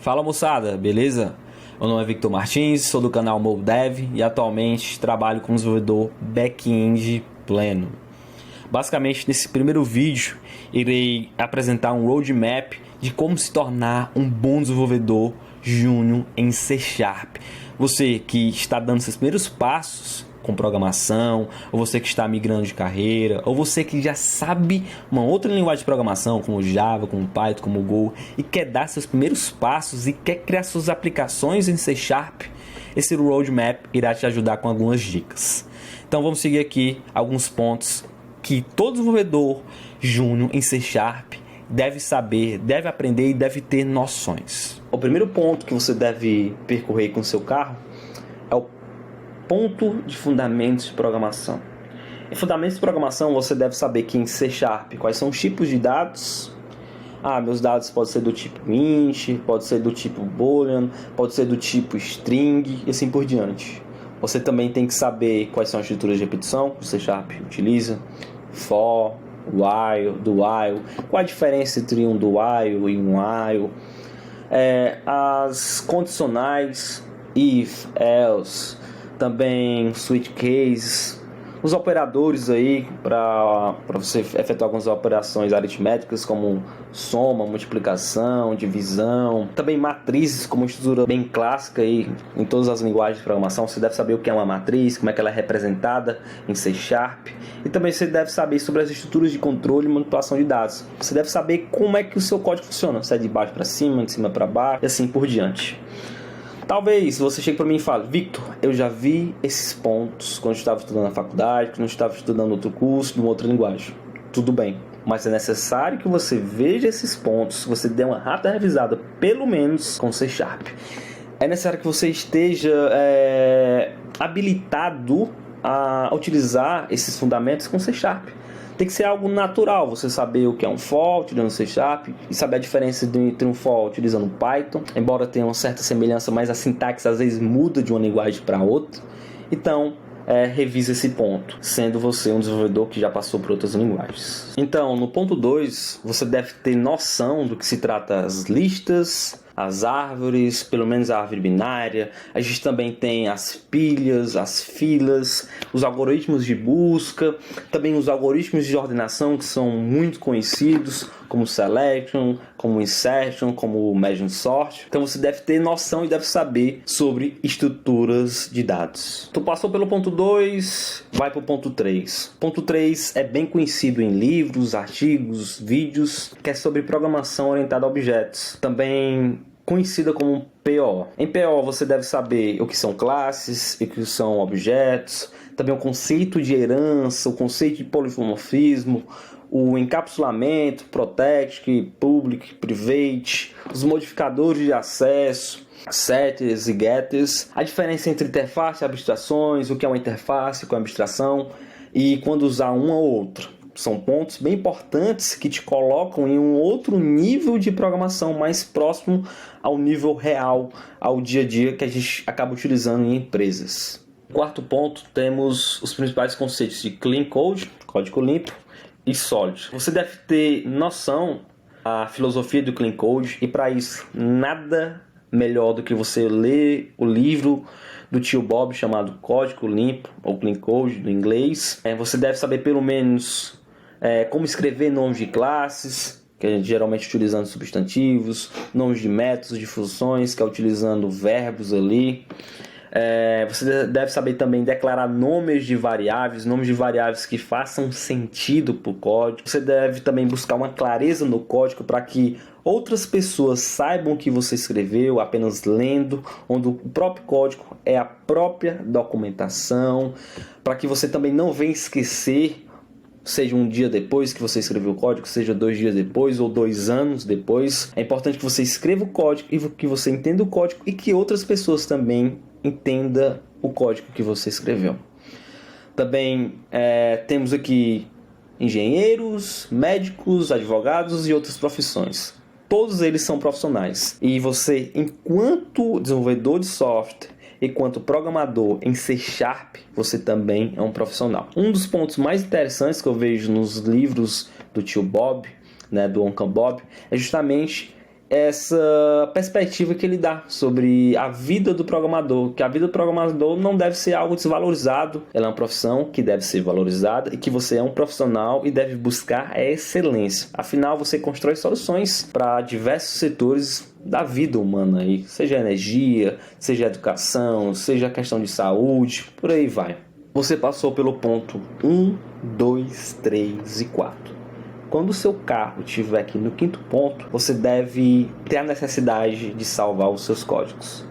Fala moçada, beleza? Meu nome é Victor Martins, sou do canal ModeDev e atualmente trabalho como desenvolvedor back-end pleno. Basicamente, nesse primeiro vídeo, irei apresentar um roadmap de como se tornar um bom desenvolvedor júnior em C#. Você que está dando seus primeiros passos com programação, ou você que está migrando de carreira, ou você que já sabe uma outra linguagem de programação, como Java, como Python, como Go, e quer dar seus primeiros passos e quer criar suas aplicações em C#, esse roadmap irá te ajudar com algumas dicas. Então vamos seguir aqui alguns pontos que todo desenvolvedor júnior em C# deve saber, deve aprender e deve ter noções. O primeiro ponto que você deve percorrer com seu carro é o ponto de fundamentos de programação. Em fundamentos de programação você deve saber que em C# quais são os tipos de dados. Meus dados podem ser do tipo int, pode ser do tipo boolean, pode ser do tipo string e assim por diante. Você também tem que saber quais são as estruturas de repetição que o C# utiliza, for, while, do while, qual a diferença entre um do while e um while, as condicionais, if, else, também switch cases, os operadores aí para você efetuar algumas operações aritméticas como soma, multiplicação, divisão, também matrizes como estrutura bem clássica aí em todas as linguagens de programação. Você deve saber o que é uma matriz, como é que ela é representada em C#, e também você deve saber sobre as estruturas de controle e manipulação de dados. Você deve saber como é que o seu código funciona, se é de baixo para cima, de cima para baixo e assim por diante. Talvez você chegue para mim e fale: Victor, eu já vi esses pontos quando eu estava estudando na faculdade, quando eu estava estudando outro curso, de uma outra linguagem. Tudo bem, mas é necessário que você veja esses pontos, que você dê uma rápida revisada, pelo menos com C#. É necessário que você esteja habilitado a utilizar esses fundamentos com C#. Tem que ser algo natural, você saber o que é um for utilizando C# e saber a diferença entre um for utilizando Python, embora tenha uma certa semelhança, mas a sintaxe às vezes muda de uma linguagem para outra. Então, revise esse ponto, sendo você um desenvolvedor que já passou por outras linguagens. Então, no ponto 2, você deve ter noção do que se trata as listas, as árvores, pelo menos a árvore binária. A gente também tem as pilhas, as filas, os algoritmos de busca, também os algoritmos de ordenação que são muito conhecidos, como selection, como insertion, como merge and sort. Então você deve ter noção e deve saber sobre estruturas de dados. Tu passou pelo ponto 2, vai para o ponto 3. Ponto 3 é bem conhecido em livros, artigos, vídeos, que é sobre programação orientada a objetos. Também conhecida como PO. Em PO você deve saber o que são classes, o que são objetos, também o conceito de herança, o conceito de polimorfismo, o encapsulamento, protect, public, private, os modificadores de acesso, setters e getters, a diferença entre interface e abstrações, o que é uma interface, o que é uma abstração e quando usar uma ou outra. São pontos bem importantes que te colocam em um outro nível de programação mais próximo ao nível real, ao dia a dia que a gente acaba utilizando em empresas. Quarto ponto, temos os principais conceitos de Clean Code, código limpo, e Solid. Você deve ter noção da filosofia do Clean Code e para isso nada melhor do que você ler o livro do tio Bob chamado Código Limpo ou Clean Code do inglês. Você deve saber pelo menos como escrever nomes de classes, que é geralmente utilizando substantivos, nomes de métodos, de funções, que é utilizando verbos ali. Você deve saber também declarar nomes de variáveis que façam sentido para o código. Você deve também buscar uma clareza no código para que outras pessoas saibam o que você escreveu apenas lendo, onde o próprio código é a própria documentação, para que você também não venha esquecer, seja um dia depois que você escreveu o código, seja 2 dias depois ou 2 anos depois. É importante que você escreva o código e que você entenda o código e que outras pessoas também entendam o código que você escreveu. Também temos aqui engenheiros, médicos, advogados e outras profissões. Todos eles são profissionais. E você, enquanto desenvolvedor de software, enquanto programador em C#, você também é um profissional. Um dos pontos mais interessantes que eu vejo nos livros do tio Bob, do Uncle Bob, é justamente essa perspectiva que ele dá sobre a vida do programador, que a vida do programador não deve ser algo desvalorizado, ela é uma profissão que deve ser valorizada e que você é um profissional e deve buscar a excelência. Afinal, você constrói soluções para diversos setores da vida humana aí, seja energia, seja educação, seja questão de saúde, por aí vai. Você passou pelo ponto 1, 2, 3 e 4. Quando o seu carro estiver aqui no 5º ponto, você deve ter a necessidade de salvar os seus códigos.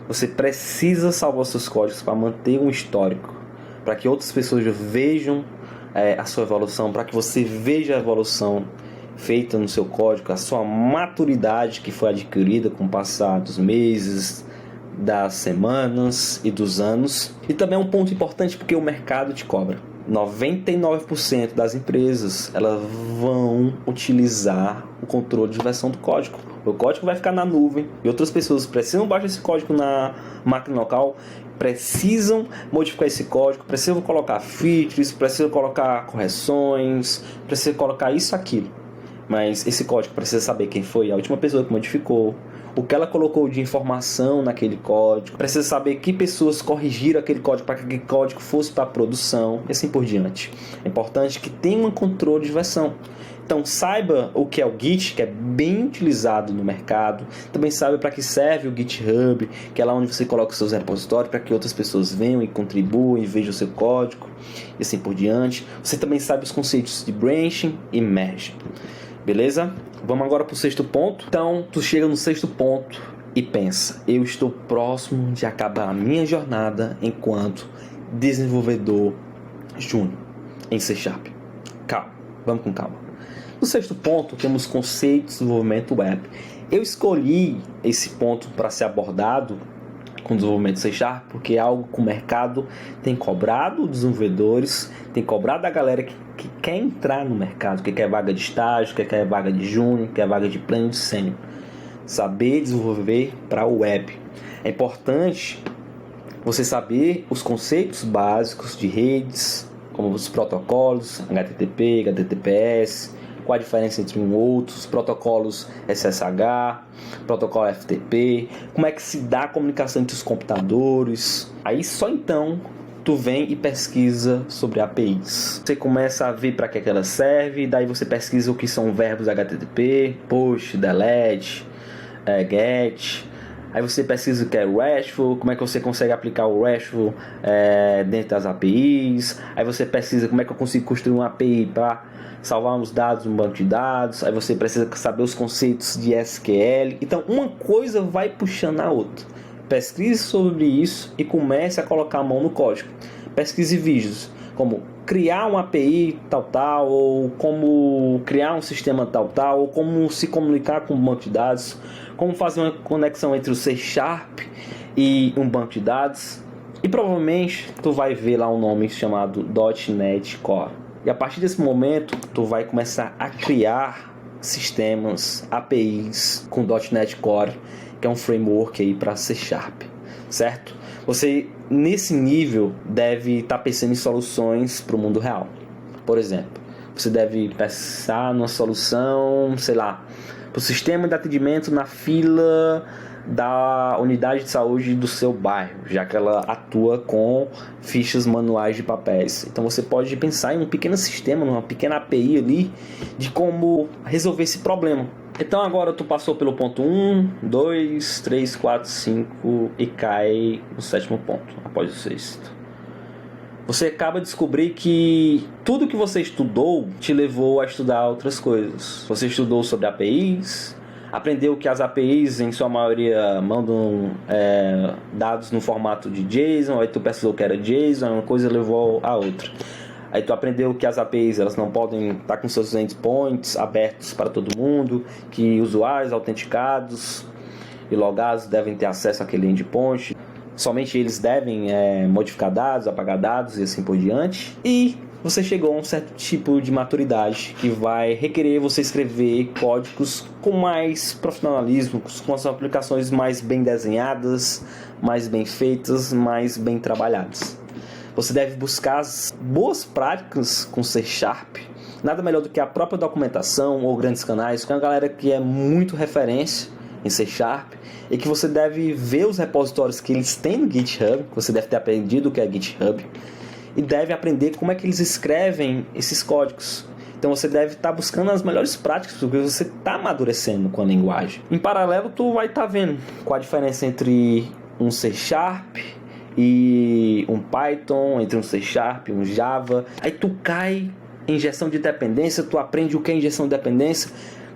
Você precisa salvar os seus códigos para manter um histórico, para que outras pessoas vejam a sua evolução, para que você veja a evolução feita no seu código, a sua maturidade que foi adquirida com o passar dos meses, das semanas e dos anos. E também é um ponto importante porque o mercado te cobra. 99% das empresas elas vão utilizar o controle de versão do código. O código vai ficar na nuvem e outras pessoas precisam baixar esse código na máquina local, precisam modificar esse código, precisam colocar features, precisam colocar correções, precisam colocar isso, aquilo. Mas esse código precisa saber quem foi a última pessoa que modificou, o que ela colocou de informação naquele código, precisa saber que pessoas corrigiram aquele código para que aquele código fosse para a produção e assim por diante. É importante que tenha um controle de versão. Então saiba o que é o Git, que é bem utilizado no mercado. Também saiba para que serve o GitHub, que é lá onde você coloca os seus repositórios para que outras pessoas venham e contribuam e vejam o seu código e assim por diante. Você também sabe os conceitos de branching e merging. Beleza? Vamos agora para o 6º ponto. Então, tu chega no 6º ponto e pensa: eu estou próximo de acabar a minha jornada enquanto desenvolvedor júnior em C#. Calma, vamos com calma. No 6º ponto, temos conceitos de desenvolvimento web. Eu escolhi esse ponto para ser abordado com desenvolvimento C# porque é algo que o mercado tem cobrado dos desenvolvedores, tem cobrado a galera que quer entrar no mercado, que quer vaga de estágio, que quer vaga de júnior, que quer vaga de pleno de sênior. Saber desenvolver para o web. É importante você saber os conceitos básicos de redes, como os protocolos, HTTP, HTTPS, qual a diferença entre um e outro, os protocolos SSH, protocolo FTP, como é que se dá a comunicação entre os computadores. Aí só então tu vem e pesquisa sobre APIs. Você começa a ver para que ela serve, daí você pesquisa o que são verbos HTTP, POST, DELETE, GET. Aí você pesquisa o que é RESTful, como é que você consegue aplicar o RESTful dentro das APIs. Aí você pesquisa como é que eu consigo construir uma API para salvar os dados no banco de dados. Aí você precisa saber os conceitos de SQL. Então uma coisa vai puxando a outra. Pesquise sobre isso e comece a colocar a mão no código. Pesquise vídeos como criar uma API tal, ou como criar um sistema tal, ou como se comunicar com um banco de dados, como fazer uma conexão entre o C# e um banco de dados. E provavelmente tu vai ver lá um nome chamado .NET Core. E a partir desse momento tu vai começar a criar sistemas, APIs com .NET Core, que é um framework aí para C#, certo? Você, nesse nível, deve estar pensando em soluções para o mundo real. Por exemplo, você deve pensar numa solução, sei lá, para o sistema de atendimento na fila da unidade de saúde do seu bairro, já que ela atua com fichas manuais de papéis. Então você pode pensar em um pequeno sistema, numa pequena API ali, de como resolver esse problema. Então agora tu passou pelo ponto 1, 2, 3, 4, 5 e cai no 7º ponto, após o 6º. Você acaba de descobrir que tudo que você estudou te levou a estudar outras coisas. Você estudou sobre APIs, aprendeu que as APIs em sua maioria mandam dados no formato de JSON, aí tu pesquisou que era JSON, uma coisa levou a outra. Aí tu aprendeu que as APIs elas não podem estar com seus endpoints abertos para todo mundo, que usuários autenticados e logados devem ter acesso àquele endpoint, somente eles devem modificar dados, apagar dados e assim por diante. E você chegou a um certo tipo de maturidade que vai requerer você escrever códigos com mais profissionalismo, com as aplicações mais bem desenhadas, mais bem feitas, mais bem trabalhadas. Você deve buscar as boas práticas com C# Nada melhor do que a própria documentação ou grandes canais, que é uma galera que é muito referência em C# e que você deve ver os repositórios que eles têm no GitHub, que você deve ter aprendido o que é GitHub, e deve aprender como é que eles escrevem esses códigos. Então você deve estar buscando as melhores práticas, porque você está amadurecendo com a linguagem. Em paralelo, tu vai estar vendo qual a diferença entre um C# e um Python, entre um C# e um Java. Aí tu cai em injeção de dependência, tu aprende o que é injeção de dependência,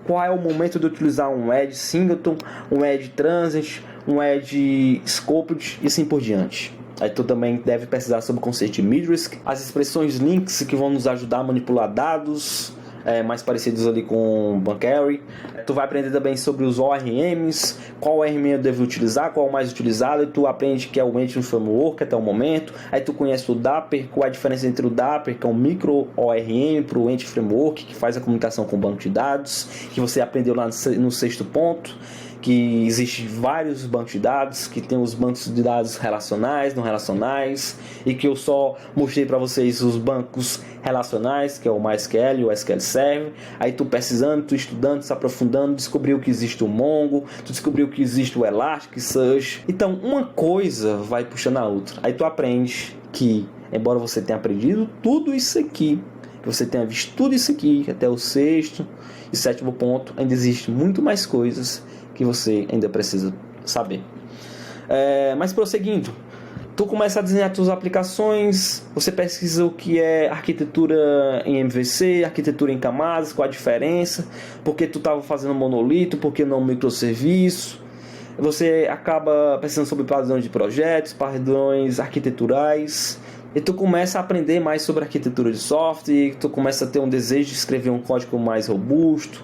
qual é o momento de utilizar um edge singleton, um edge transit, um edge scoped e assim por diante. Aí tu também deve pesquisar sobre o conceito de mid-risk, as expressões links que vão nos ajudar a manipular dados, mais parecidos ali com Banquery. Tu vai aprender também sobre os ORMs, qual ORM eu devo utilizar, qual é o mais utilizado, e tu aprende que é o Engine Framework até o momento. Aí tu conhece o Dapper, qual é a diferença entre o Dapper, que é um micro ORM, para o Engine Framework, que faz a comunicação com o banco de dados, que você aprendeu lá no sexto ponto, que existem vários bancos de dados, que tem os bancos de dados relacionais, não relacionais, e que eu só mostrei para vocês os bancos relacionais, que é o MySQL e o SQL Server. Aí tu pesquisando, tu estudando, se aprofundando, descobriu que existe o Mongo, tu descobriu que existe o Elasticsearch. Então uma coisa vai puxando a outra. Aí tu aprende que, embora você tenha aprendido tudo isso aqui, que você tenha visto tudo isso aqui até o sexto e sétimo ponto, ainda existe muito mais coisas que você ainda precisa saber. Mas prosseguindo, tu começa a desenhar suas aplicações, você pesquisa o que é arquitetura em MVC, arquitetura em camadas, qual a diferença, porque tu estava fazendo monolito, porque não microserviço. Você acaba pesquisando sobre padrões de projetos, padrões arquiteturais, e tu começa a aprender mais sobre arquitetura de software, tu começa a ter um desejo de escrever um código mais robusto,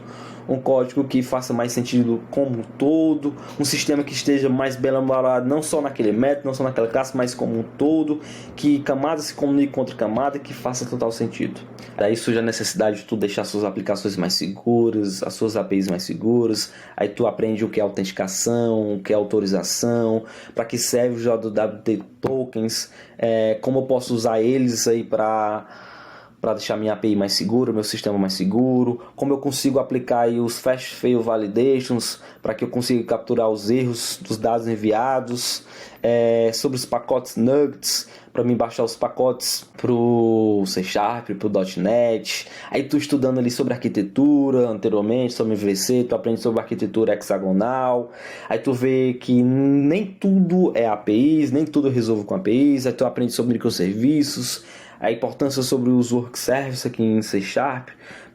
um código que faça mais sentido como um todo, um sistema que esteja mais bem elaborado, não só naquele método, não só naquela classe, mas como um todo, que camada se comunique com outra camada, que faça total sentido. Daí surge a necessidade de tu deixar suas aplicações mais seguras, as suas APIs mais seguras. Aí tu aprende o que é autenticação, o que é autorização, para que serve os JWT tokens, como eu posso usar eles aí para deixar minha API mais segura, meu sistema mais seguro, como eu consigo aplicar aí os Fast Fail Validations para que eu consiga capturar os erros dos dados enviados, sobre os pacotes nuggets, para mim baixar os pacotes pro C#, pro .NET. Aí tu estudando ali sobre arquitetura anteriormente, sobre MVC, tu aprende sobre arquitetura hexagonal. Aí tu vê que nem tudo é APIs, nem tudo eu resolvo com APIs. Aí tu aprende sobre microserviços, a importância sobre os work services aqui em C#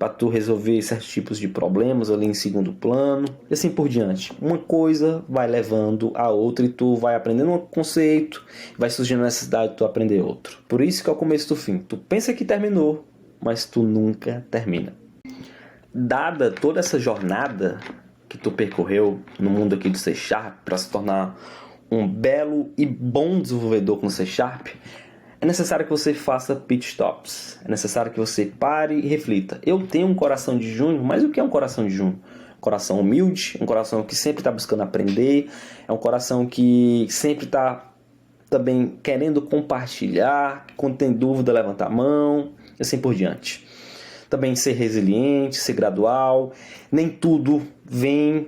para tu resolver certos tipos de problemas ali em segundo plano e assim por diante. Uma coisa vai levando a outra e tu vai aprendendo um conceito, vai surgindo a necessidade de tu aprender outro. Por isso que é o começo do fim. Tu pensa que terminou, mas tu nunca termina. Dada toda essa jornada que tu percorreu no mundo aqui do C# para se tornar um belo e bom desenvolvedor com C#, é necessário que você faça pit stops. É necessário que você pare e reflita. Eu tenho um coração de junho, mas o que é um coração de junho? Um coração humilde, um coração que sempre está buscando aprender, é um coração que sempre está também querendo compartilhar, quando tem dúvida levanta a mão, e assim por diante. Também ser resiliente, ser gradual. Nem tudo vem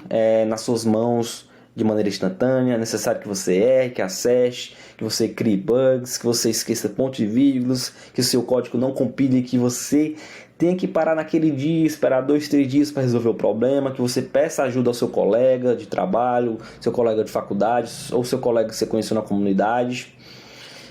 nas suas mãos de maneira instantânea. É necessário que você erre, que acerte, que você crie bugs, que você esqueça pontos e vírgulas, que o seu código não compile, que você tenha que parar naquele dia, esperar 2-3 dias para resolver o problema, que você peça ajuda ao seu colega de trabalho, seu colega de faculdade, ou seu colega que você conheceu na comunidade.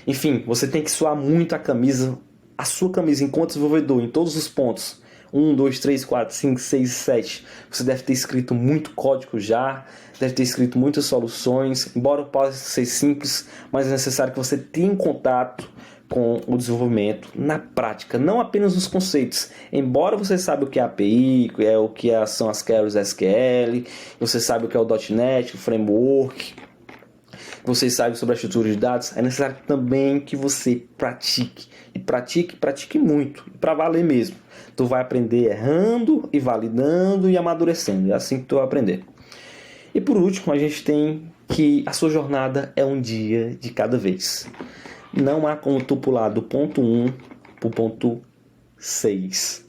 Enfim, você tem que suar muito a sua camisa enquanto desenvolvedor, em todos os pontos. 1, 2, 3, 4, 5, 6, 7. Você deve ter escrito muito código já, deve ter escrito muitas soluções, embora possa ser simples, mas é necessário que você tenha contato com o desenvolvimento na prática, não apenas os conceitos. Embora você saiba o que é API, o que são as queries SQL, você sabe o que é o .NET, o framework, você sabe sobre a estrutura de dados, é necessário também que você pratique. E pratique muito, para valer mesmo. Tu vai aprender errando e validando e amadurecendo. É assim que tu vai aprender. E por último, a gente tem que a sua jornada é um dia de cada vez. Não há como tu pular do ponto 1 para o ponto 6.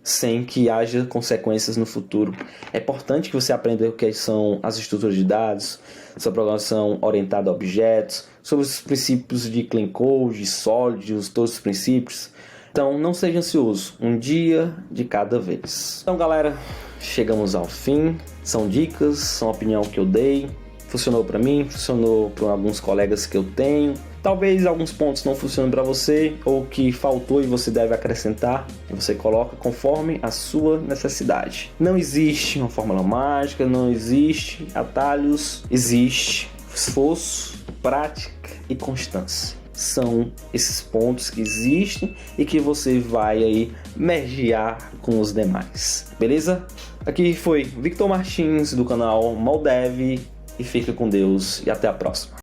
sem que haja consequências no futuro. É importante que você aprenda o que são as estruturas de dados, sobre programação orientada a objetos, sobre os princípios de Clean Code, sólidos, todos os princípios. Então não seja ansioso, um dia de cada vez. Então galera, chegamos ao fim. São dicas, são opinião que eu dei. Funcionou para mim, funcionou para alguns colegas que eu tenho. Talvez alguns pontos não funcionem para você, ou que faltou e você deve acrescentar. Você coloca conforme a sua necessidade. Não existe uma fórmula mágica, não existe atalhos. Existe esforço, prática e constância. São esses pontos que existem e que você vai aí mergear com os demais. Beleza? Aqui foi Victor Martins do canal Maldev. E fica com Deus e até a próxima.